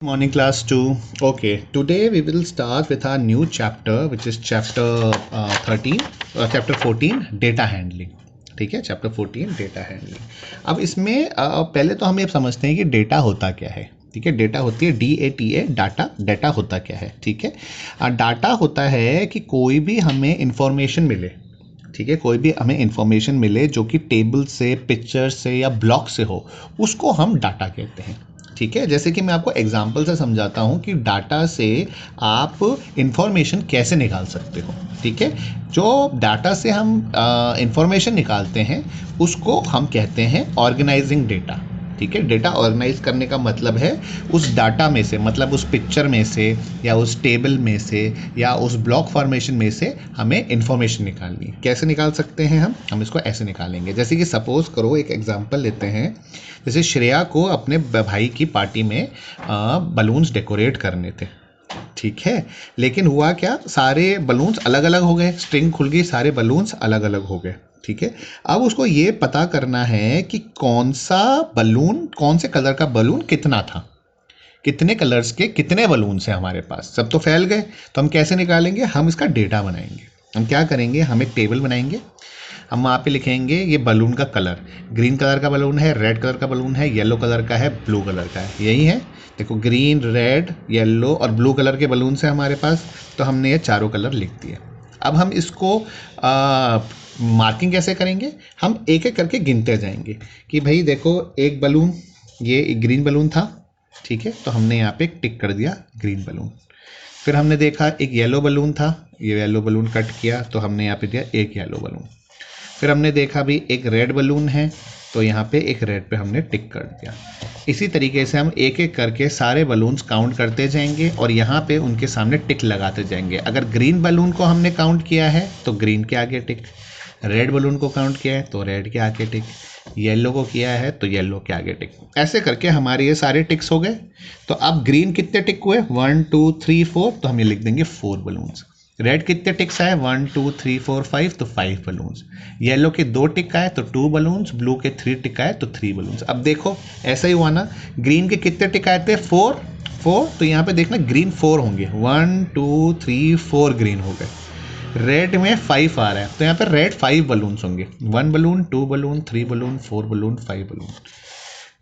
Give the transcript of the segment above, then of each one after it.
Morning class 2. Okay, today we will start with our new chapter which is chapter 13 chapter 14 data handling. ठीक है, chapter 14 data handling. अब इसमें पहले तो हम ये समझते हैं कि डेटा होता क्या है. ठीक है, डेटा होती है DATA डाटा. डेटा होता क्या है? ठीक है, डाटा होता है कि कोई भी हमें इंफॉर्मेशन मिले. ठीक है, कोई भी हमें इंफॉर्मेशन मिले जो कि टेबल से, पिक्चर से या ब्लॉक से हो, उसको हम डाटा कहते हैं. ठीक है, जैसे कि मैं आपको एग्जांपल से समझाता हूँ कि डाटा से आप इंफॉर्मेशन कैसे निकाल सकते हो. ठीक है, जो डाटा से हम इंफॉर्मेशन निकालते हैं उसको हम कहते हैं ऑर्गेनाइजिंग डेटा. ठीक है, डेटा ऑर्गेनाइज करने का मतलब है उस डाटा में से, मतलब उस पिक्चर में से या उस टेबल में से या उस ब्लॉक फॉर्मेशन में से हमें इंफॉर्मेशन निकालनी है. कैसे निकाल सकते हैं हम इसको ऐसे निकालेंगे. जैसे कि सपोज करो, एक एग्जांपल लेते हैं. जैसे श्रेया को अपने भाई की पार्टी में बलून्स डेकोरेट करने थे. ठीक है, लेकिन हुआ क्या, सारे बलून्स अलग अलग हो गए, स्ट्रिंग खुल गई, सारे बलून्स अलग अलग हो गए. ठीक है, अब उसको ये पता करना है कि कौन सा बलून, कौन से कलर का बलून कितना था, कितने कलर्स के कितने बलून्स हैं हमारे पास. सब तो फैल गए, तो हम कैसे निकालेंगे, हम इसका डेटा बनाएंगे. हम क्या करेंगे, हम एक टेबल बनाएंगे. हम वहाँ पे लिखेंगे ये बलून का कलर, ग्रीन कलर का बलून है, रेड कलर का बलून है, येलो कलर का है, ब्लू कलर का है. यही है, देखो ग्रीन, रेड, येलो और ब्लू कलर के बलून है हमारे पास. तो हमने ये चारों कलर लिख दिए. अब हम इसको मार्किंग कैसे करेंगे, हम एक एक करके गिनते जाएंगे कि भाई देखो, एक बलून, ये एक ग्रीन बलून था. ठीक है, तो हमने यहाँ पे एक टिक कर दिया, ग्रीन बलून. फिर हमने देखा एक येलो बलून था, ये येलो बलून कट किया, तो हमने यहाँ पे दिया एक येलो बलून. फिर हमने देखा भी एक रेड बलून है, तो यहाँ पे एक रेड पे हमने टिक कर दिया. इसी तरीके से हम एक एक करके सारे बलून्स काउंट करते जाएंगे और यहाँ पे उनके सामने टिक लगाते जाएंगे. अगर ग्रीन बलून को हमने काउंट किया है तो ग्रीन के आगे टिक, रेड बलून को काउंट किया है तो रेड के आगे टिक, येलो को किया है तो येलो के आगे टिक. ऐसे करके हमारे ये सारे टिक्स हो गए. तो अब ग्रीन कितने टिक हुए, 1 2 3 4, तो हम ये लिख देंगे 4 बलून्स. रेड कितने टिक्स आए, 1 2 3 4 5, तो 5 बलून्स. येलो के 2 टिक आए तो 2 बलून्स, ब्लू के 3 टिक आए तो 3 बलून्स. अब देखो ऐसा ही हुआ ना, ग्रीन के कितने टिक आए थे, 4 4, तो यहाँ पे देखना ग्रीन 4 होंगे, 1 2 3 4 ग्रीन हो गए. रेड में 5 आ रहा है, तो यहाँ पे रेड 5 बलून्स होंगे, 1 balloon, 2 balloon, 3 balloon, 4 balloon, 5 balloon.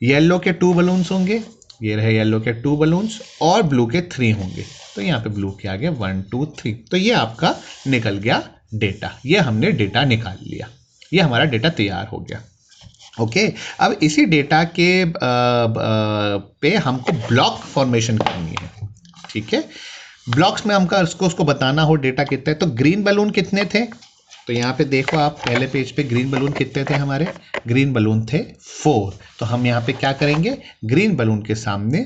Yellow के 2 बलून्स होंगे, ये रहे येलो के 2 बलून्स, और ब्लू के 3 होंगे, तो यहाँ पे ब्लू के आगे 1 2 3. तो ये आपका निकल गया डेटा. ये हमने डेटा निकाल लिया, ये हमारा डेटा तैयार हो गया. ओके, अब इसी डेटा के पे हमको ब्लॉक फॉर्मेशन करनी है. ठीक है, ब्लॉक्स में हमका उसको बताना हो डेटा कितना है. तो ग्रीन बलून कितने थे, तो यहाँ पे देखो आप पहले पेज पे ग्रीन बलून कितने थे हमारे, ग्रीन बलून थे 4. तो हम यहाँ पे क्या करेंगे, ग्रीन बलून के सामने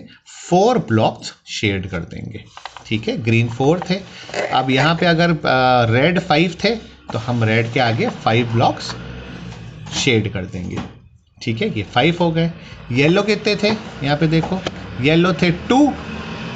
4 ब्लॉक्स शेड कर देंगे. ठीक है, ग्रीन 4 थे. अब यहाँ पे अगर रेड 5 थे तो हम रेड के आगे 5 ब्लॉक्स शेड कर देंगे. ठीक है, ये 5 हो गए. येलो कितने थे, यहाँ पे देखो येलो थे 2,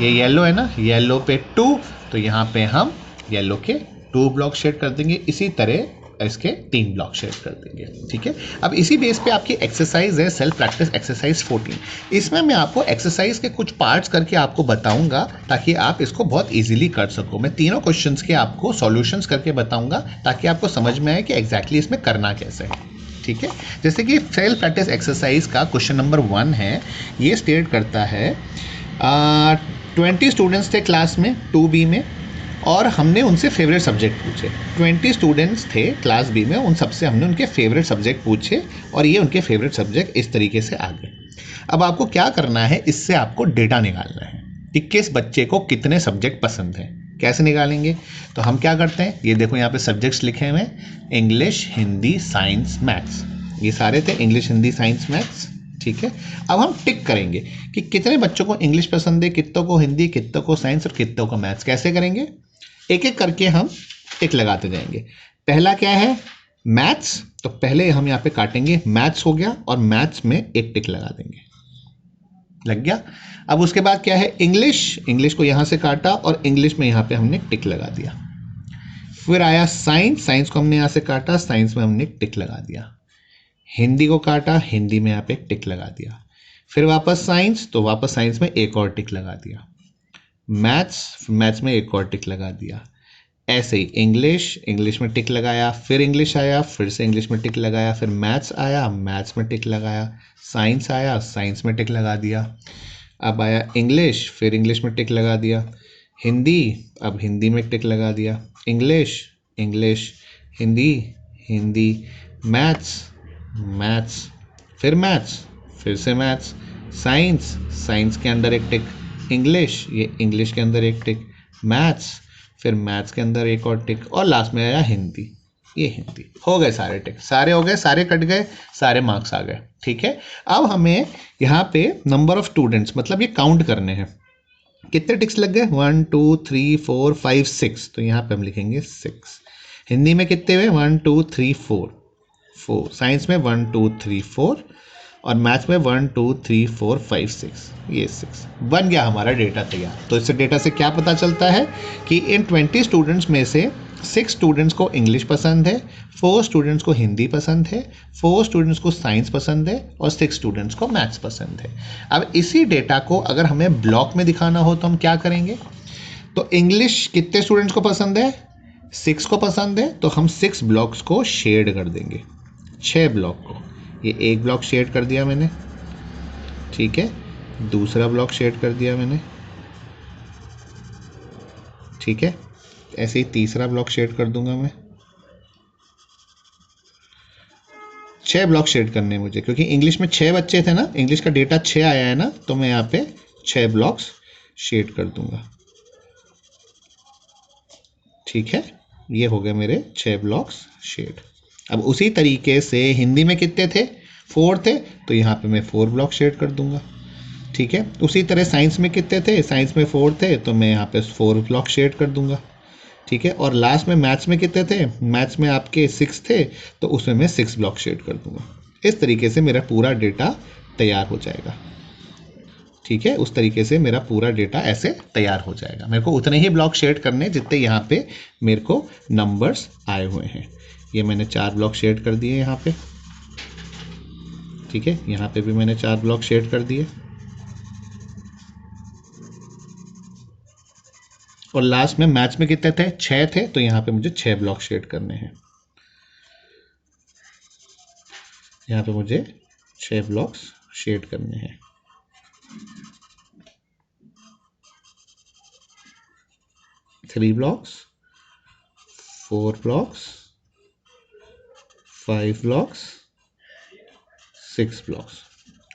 ये येलो है ना, येलो पे 2, तो यहाँ पे हम येलो के 2 ब्लॉक शेड कर देंगे. इसी तरह इसके 3 ब्लॉक शेड कर देंगे. ठीक है, अब इसी बेस पे आपकी एक्सरसाइज है, सेल्फ प्रैक्टिस एक्सरसाइज 14. इसमें मैं आपको एक्सरसाइज के कुछ पार्ट्स करके आपको बताऊंगा ताकि आप इसको बहुत इजीली कर सको. मैं तीनों क्वेश्चंस के आपको सॉल्यूशंस करके बताऊंगा ताकि आपको समझ में आए कि एग्जैक्टली इसमें करना कैसे है. ठीक है, जैसे कि सेल्फ प्रैक्टिस एक्सरसाइज का क्वेश्चन नंबर 1 है, ये स्टेट करता है 20 स्टूडेंट्स थे क्लास में 2B में, और हमने उनसे फेवरेट सब्जेक्ट पूछे. 20 स्टूडेंट्स थे क्लास B में, उन सबसे हमने उनके फेवरेट सब्जेक्ट पूछे और ये उनके फेवरेट सब्जेक्ट इस तरीके से आ गए. अब आपको क्या करना है, इससे आपको डेटा निकालना है कि किस बच्चे को कितने सब्जेक्ट पसंद हैं. कैसे निकालेंगे, तो हम क्या करते हैं, ये देखो यहाँ पे सब्जेक्ट्स लिखे हुए हैं, इंग्लिश, हिंदी, साइंस, मैथ्स. ये सारे थे इंग्लिश, हिंदी, साइंस, मैथ्स. ठीक है, अब हम टिक करेंगे कि कितने बच्चों को इंग्लिश पसंद है, कितनों को हिंदी, कितनों को साइंस और कितनों को मैथ्स. कैसे करेंगे, एक एक करके हम टिक लगाते जाएंगे. पहला क्या है, मैथ्स, तो पहले हम यहाँ पे काटेंगे, मैथ्स हो गया और मैथ्स में एक टिक लगा देंगे, लग गया. अब उसके बाद क्या है, इंग्लिश, इंग्लिश को यहाँ से काटा और इंग्लिश में यहाँ पे हमने टिक लगा दिया. फिर आया साइंस, साइंस को हमने यहाँ से काटा, साइंस में हमने टिक लगा दिया. हिंदी को काटा, हिंदी में यहाँ पे टिक लगा दिया. फिर वापस साइंस, तो वापस साइंस में एक और टिक लगा दिया। मैथ्स, मैथ्स में एक और टिक लगा दिया। ऐसे ही इंग्लिश, इंग्लिश में टिक लगाया, फिर इंग्लिश आया, फिर से इंग्लिश में टिक लगाया, फिर मैथ्स आया, मैथ्स में टिक लगाया, साइंस आया, साइंस में टिक लगा दिया। अब आया इंग्लिश, फिर इंग्लिश में टिक लगा दिया। हिंदी, अब हिंदी में टिक लगा दिया। English, English, Hindi, Hindi, maths, maths, फिर मैथ्स, फिर से मैथ्स, साइंस, साइंस के अंदर एक टिक, इंग्लिश, ये इंग्लिश के अंदर एक टिक, मैथ्स, फिर मैथ्स के अंदर एक और टिक, और लास्ट में आया हिंदी, ये हिंदी। हो गए सारे टिक, सारे हो गए, सारे कट गए, सारे मार्क्स आ गए। ठीक है, अब हमें यहाँ पे नंबर ऑफ स्टूडेंट्स मतलब ये काउंट करने हैं, कितने टिक्स लग गए, 1 2 3 4 5 6, तो यहाँ पे हम लिखेंगे 6। हिंदी में कितने हुए, 1 2 3 4 4, साइंस में 1 2 3 4, और मैथ्स में 1 2 3 4 5 6, ये 6 बन गया हमारा डेटा तैयार। तो इस डेटा से क्या पता चलता है कि इन 20 स्टूडेंट्स में से 6 स्टूडेंट्स को इंग्लिश पसंद है, 4 स्टूडेंट्स को हिंदी पसंद है, 4 स्टूडेंट्स को साइंस पसंद है, और 6 स्टूडेंट्स को मैथ्स पसंद है। अब इसी डेटा को अगर हमें ब्लॉक में दिखाना हो तो हम क्या करेंगे, तो इंग्लिश कितने स्टूडेंट्स को पसंद है, 6 को पसंद है, तो हम 6 ब्लॉक्स को शेड कर देंगे, 6 ब्लॉक को। ये एक ब्लॉक शेड कर दिया मैंने, ठीक है, दूसरा ब्लॉक शेड कर दिया मैंने, ठीक है, ऐसे ही तीसरा ब्लॉक शेड कर दूंगा मैं। 6 ब्लॉक शेड करने हैं मुझे, क्योंकि इंग्लिश में 6 बच्चे थे ना, इंग्लिश का डेटा 6 आया है ना, तो मैं यहाँ पे 6 ब्लॉक्स शेड कर दूंगा। ठीक है, ये हो गए मेरे 6 ब्लॉक्स शेड। अब उसी तरीके से हिंदी में कितने थे, 4 थे, तो यहाँ पे मैं 4 ब्लॉक शेड कर दूंगा। ठीक है, उसी तरह साइंस में कितने थे, साइंस में 4 थे, तो मैं यहाँ पे 4 ब्लॉक शेड कर दूंगा। ठीक है, और लास्ट में मैथ्स में कितने थे, मैथ्स में आपके 6 थे, तो उसमें मैं 6 ब्लॉक शेड कर दूंगा। इस तरीके से मेरा पूरा डेटा तैयार हो जाएगा। ठीक है, उस तरीके से मेरा पूरा डेटा ऐसे तैयार हो जाएगा। मेरे को उतने ही ब्लॉक शेड करने जितने यहाँ पे मेरे को नंबर्स आए हुए हैं। ये मैंने 4 ब्लॉक शेड कर दिए यहाँ पे। ठीक है, यहाँ पे भी मैंने 4 ब्लॉक शेड कर दिए, और लास्ट में मैथ्स में कितने थे, 6 थे, तो यहाँ पे मुझे 6 ब्लॉक शेड करने हैं। यहाँ पे मुझे 6 ब्लॉक्स शेड करने हैं। 3 blocks, 4 blocks, 5 blocks, 6 blocks।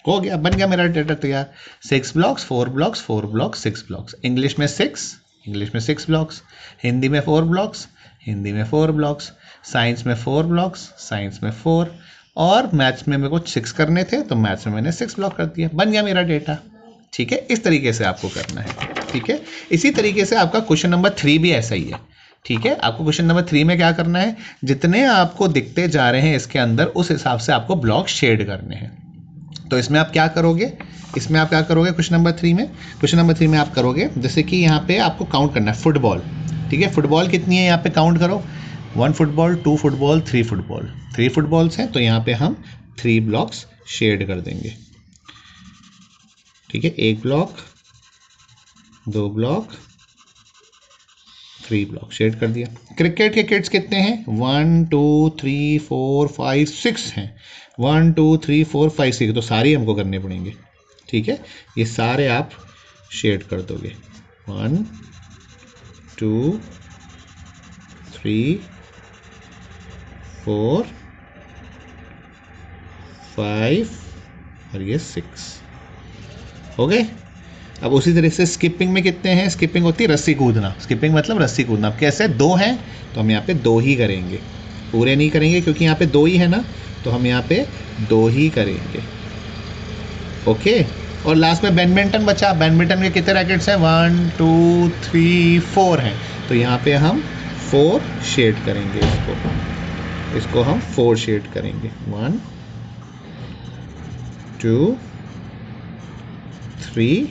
हो गया, बन गया मेरा डेटा तैयार। 6 blocks, 4 blocks, 4 blocks, 6 blocks। English में 6, इंग्लिश में 6 blocks, हिंदी में 4 blocks, हिंदी में 4 blocks, साइंस में 4 blocks, साइंस में 4, और मैथ्स में मेरे को 6 करने थे, तो मैथ्स में मैंने 6 ब्लॉक कर दिया। बन गया मेरा डेटा। ठीक है, इस तरीके से आपको करना है। ठीक है, इसी तरीके से आपका क्वेश्चन नंबर 3 भी ऐसा ही है। ठीक है, आपको क्वेश्चन नंबर 3 में क्या करना है, जितने आपको दिखते जा रहे हैं इसके अंदर, उस हिसाब से आपको ब्लॉक शेड करने हैं। तो इसमें आप क्या करोगे, इसमें आप क्या करोगे क्वेश्चन नंबर 3 में, क्वेश्चन नंबर 3 में आप करोगे जैसे कि यहाँ पे आपको काउंट करना है फुटबॉल। ठीक है, फुटबॉल कितनी है यहाँ पे काउंट करो, 1 फुटबॉल, 2 फुटबॉल, 3 फुटबॉल, 3 फुटबॉल्स हैं, तो यहाँ पे हम 3 ब्लॉक्स शेड कर देंगे। ठीक है, 1 ब्लॉक, 2 ब्लॉक, 3 ब्लॉक शेड कर दिया। क्रिकेट के किट्स कितने हैं, 1 2 3 4 5 6 हैं, 1 2 3 4 5 6, तो सारी हमको करने पड़ेंगे। ठीक है, ये सारे आप शेड कर दोगे, 1 2 3 4 5 और ये 6 हो गए। अब उसी तरह से स्किपिंग में कितने हैं, स्किपिंग होती है रस्सी कूदना, स्किपिंग मतलब रस्सी कूदना। अब कैसे, 2 हैं, तो हम यहाँ पे 2 ही करेंगे, पूरे नहीं करेंगे, क्योंकि यहाँ पे 2 ही है ना, तो हम यहाँ पे 2 ही करेंगे। ओके, और लास्ट में बैडमिंटन बचा। बैडमिंटन के कितने रैकेट्स हैं, 1 2 3 4 हैं, तो यहाँ पे हम 4 शेड करेंगे, इसको हम 4 शेड करेंगे, 1 2 3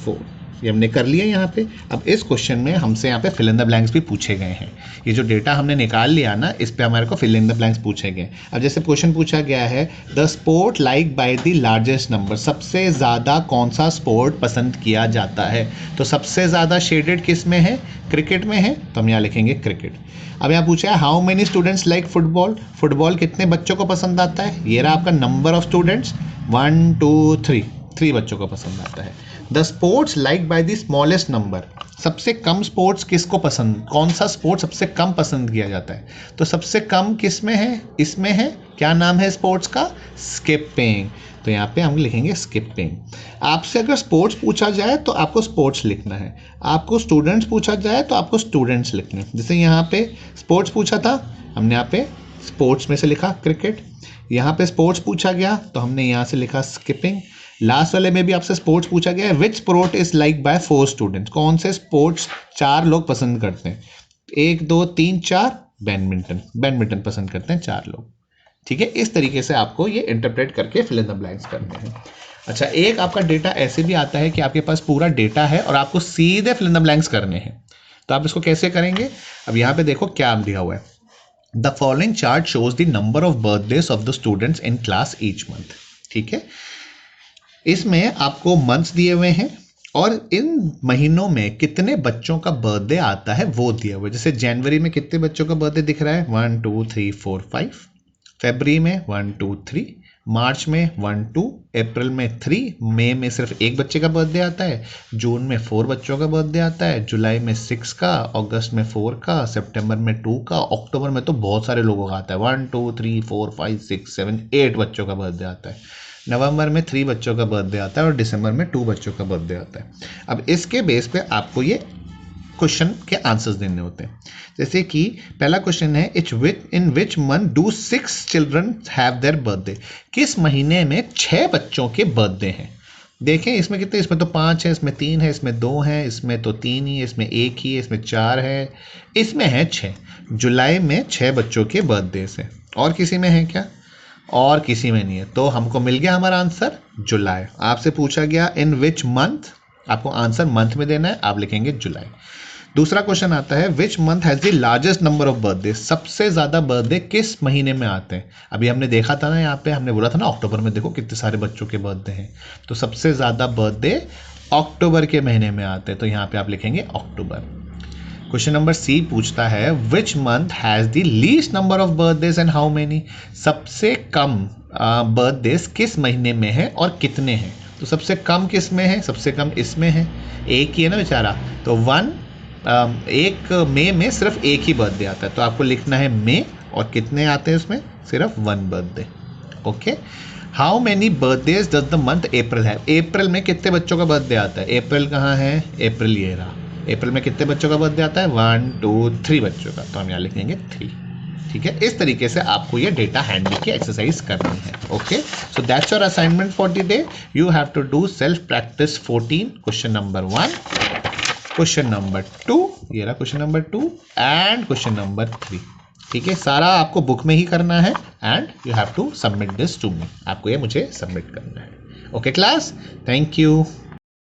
4। ये हमने कर लिया यहाँ पे। अब इस क्वेश्चन में हमसे यहाँ पे फिल इन द ब्लैंक्स भी पूछे गए हैं। ये जो डेटा हमने निकाल लिया ना, इस पे हमारे को फिल इन द ब्लैंक्स पूछे गए। अब जैसे क्वेश्चन पूछा गया है the sport like by the largest number, सबसे ज़्यादा कौन सा स्पोर्ट पसंद किया जाता है। तो सबसे ज़्यादा शेडेड किस में है, क्रिकेट में है, तो हम यहाँ लिखेंगे क्रिकेट। अब यहाँ पूछा है how many students like football, football कितने बच्चों को पसंद आता है। ये रहा आपका नंबर ऑफ स्टूडेंट्स 1 2 3, 3 बच्चों को पसंद आता है। The sports like by the smallest number, सबसे कम स्पोर्ट्स किसको पसंद, कौन सा स्पोर्ट सबसे कम पसंद किया जाता है। तो सबसे कम किस में है, इसमें है। क्या नाम है स्पोर्ट्स का, स्किपिंग। तो यहाँ पे हम लिखेंगे स्किपिंग। आपसे अगर स्पोर्ट्स पूछा जाए तो आपको स्पोर्ट्स लिखना है, आपको स्टूडेंट्स पूछा जाए तो आपको स्टूडेंट्स लिखने हैं। जैसे यहाँ पे स्पोर्ट्स पूछा था, हमने यहाँ पे स्पोर्ट्स में से लिखा क्रिकेट। यहाँ पे स्पोर्ट्स पूछा गया तो हमने यहाँ से लिखा स्किपिंग। लास्ट वाले में भी आपसे स्पोर्ट्स पूछा गया है which sport is like by 4 students, कौन से स्पोर्ट्स 4 लोग पसंद करते हैं। 1 2 3 4, बैडमिंटन, बैडमिंटन पसंद करते हैं 4 लोग। ठीक है, इस तरीके से आपको ये इंटरप्रेट करके फिल इन द ब्लैंक्स करने हैं। अच्छा, एक आपका डेटा ऐसे भी आता है कि आपके पास पूरा डेटा है और आपको सीधे फिल इन द ब्लैंक्स करने हैं, तो आप इसको कैसे करेंगे। अब यहाँ पे देखो क्या दिया हुआ है, the following chart shows the number of birthdays of the students in class each month. ठीक है, इसमें आपको मंथ्स दिए हुए हैं और इन महीनों में कितने बच्चों का बर्थडे आता है वो दिया हुआ है। जैसे जनवरी में कितने बच्चों का बर्थडे दिख रहा है, 1 2 3 4 5, फरवरी में 1 2 3, मार्च में 1 2, अप्रैल में 3, मई में सिर्फ एक बच्चे का बर्थडे आता है, जून में 4 बच्चों का बर्थडे आता है, जुलाई में 6 का, अगस्त में 4 का, सितंबर में 2 का, अक्टूबर में तो बहुत सारे लोगों का आता है, 1 2 3 4 5 6 7 8 बच्चों का बर्थडे आता है, नवंबर में 3 बच्चों का बर्थडे आता है और दिसंबर में 2 बच्चों का बर्थडे आता है। अब इसके बेस पे आपको ये क्वेश्चन के आंसर्स देने होते हैं। जैसे कि पहला क्वेश्चन है in which month do 6 children have their birthday, किस महीने में 6 बच्चों के बर्थडे हैं। देखें इसमें कितने, इसमें तो 5 है, इसमें 3 है, इसमें 2 है, इसमें तो 3 ही है, इसमें 1 ही है, इसमें 4 है, इसमें है 6। जुलाई में 6 बच्चों के बर्थडे से, और किसी में है क्या, और किसी में नहीं है। तो हमको मिल गया हमारा आंसर जुलाई। आपसे पूछा गया इन विच मंथ, आपको आंसर मंथ में देना है, आप लिखेंगे जुलाई। दूसरा क्वेश्चन आता है which month has the largest number of birthday, सबसे ज्यादा बर्थडे किस महीने में आते हैं। अभी हमने देखा था ना, यहाँ पे हमने बोला था ना अक्टूबर में देखो कितने सारे बच्चों के बर्थडे हैं, तो सबसे ज्यादा बर्थडे अक्टूबर के महीने में आते हैं, तो यहाँ पे आप लिखेंगे अक्टूबर। क्वेश्चन नंबर सी पूछता है which month has the least number of birthdays and how many, सबसे कम बर्थडेज किस महीने में है और कितने हैं। तो सबसे कम किस में है, सबसे कम इसमें है, एक ही है ना बेचारा, तो 1 मई में सिर्फ एक ही बर्थडे आता है, तो आपको लिखना है मई, और कितने आते हैं उसमें, सिर्फ 1 birthday. Okay, how many birthdays does the month अप्रैल है, अप्रैल में कितने बच्चों का बर्थडे आता है। अप्रैल कहाँ है, अप्रैल ये रहा, अप्रैल में कितने बच्चों का बर्थडे आता है, 1 2 3 बच्चों का, तो हम यहाँ लिखेंगे 3। ठीक है, इस तरीके से आपको ये डेटा हैंडलिंग की एक्सरसाइज करनी है। Okay, so that's your assignment for the day. You have to do self practice 14, question number 1, question number 2, ये रहा question number 2, and question number 3। ठीक है, सारा आपको बुक में ही करना है and you have to submit this to me, आपको ये मुझे सबमिट करना है। Okay class, thank you.